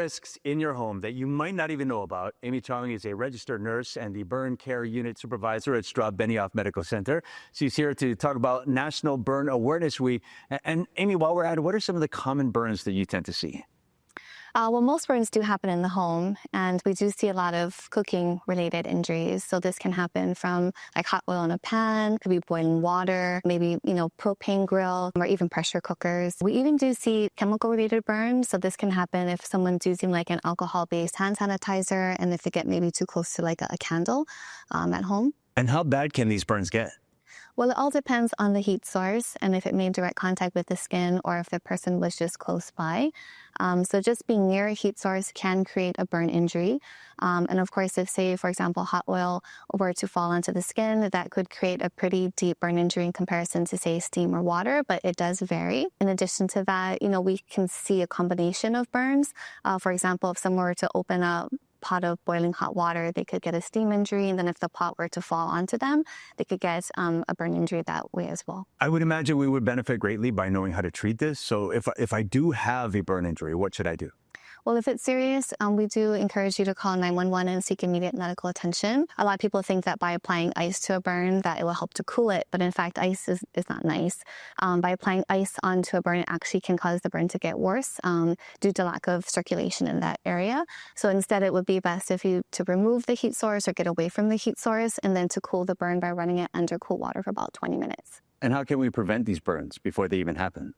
risks in your home that you might not even know about. Amy Chong is a registered nurse and the burn care unit supervisor at Straub Benioff Medical Center. She's here to talk about National Burn Awareness Week. And Amy, while we're at it, what are some of the common burns that you tend to see? Well, most burns do happen in the home, and we do see a lot of cooking-related injuries. So this can happen from like hot oil in a pan, could be boiling water, maybe, propane grill, or even pressure cookers. We even do see chemical-related burns. So this can happen if someone's using like an alcohol-based hand sanitizer, and if they get maybe too close to like a candle at home. And how bad can these burns get? Well, it all depends on the heat source and if it made direct contact with the skin or if the person was just close by. So just being near a heat source can create a burn injury. And of course, if, say, for example, hot oil were to fall onto the skin, that could create a pretty deep burn injury in comparison to, say, steam or water, but it does vary. In addition to that, we can see a combination of burns. For example, if someone were to open a pot of boiling hot water, they could get a steam injury, and then if the pot were to fall onto them, they could get a burn injury that way as well. I would imagine we would benefit greatly by knowing how to treat this. So if I do have a burn injury, what should I do? Well, if it's serious, we do encourage you to call 911 and seek immediate medical attention. A lot of people think that by applying ice to a burn that it will help to cool it, but in fact, ice is not nice. By applying ice onto a burn, it actually can cause the burn to get worse due to lack of circulation in that area. So instead, it would be best to remove the heat source or get away from the heat source, and then to cool the burn by running it under cool water for about 20 minutes. And how can we prevent these burns before they even happen?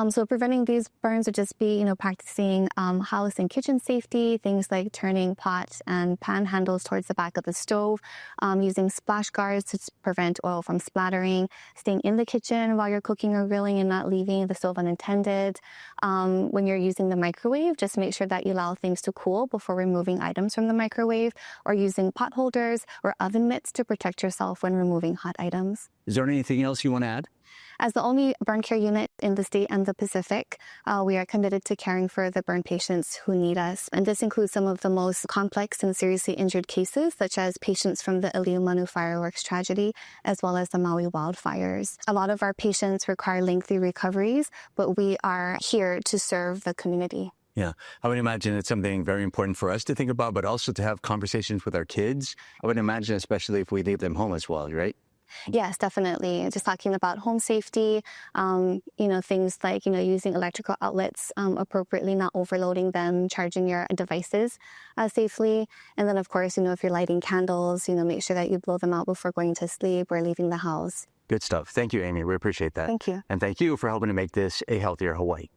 So preventing these burns would just be, practicing house and kitchen safety, things like turning pots and pan handles towards the back of the stove, using splash guards to prevent oil from splattering, staying in the kitchen while you're cooking or grilling and not leaving the stove unattended. When you're using the microwave, just make sure that you allow things to cool before removing items from the microwave, or using pot holders or oven mitts to protect yourself when removing hot items. Is there anything else you want to add? As the only burn care unit in the state and the Pacific, we are committed to caring for the burn patients who need us. And this includes some of the most complex and seriously injured cases, such as patients from the Iliamanu fireworks tragedy, as well as the Maui wildfires. A lot of our patients require lengthy recoveries, but we are here to serve the community. Yeah, I would imagine it's something very important for us to think about, but also to have conversations with our kids. I would imagine, especially if we leave them home as well, right? Yes, definitely. Just talking about home safety, things like, using electrical outlets appropriately, not overloading them, charging your devices safely. And then, of course, if you're lighting candles, make sure that you blow them out before going to sleep or leaving the house. Good stuff. Thank you, Amy. We appreciate that. Thank you. And thank you for helping to make this a healthier Hawaii.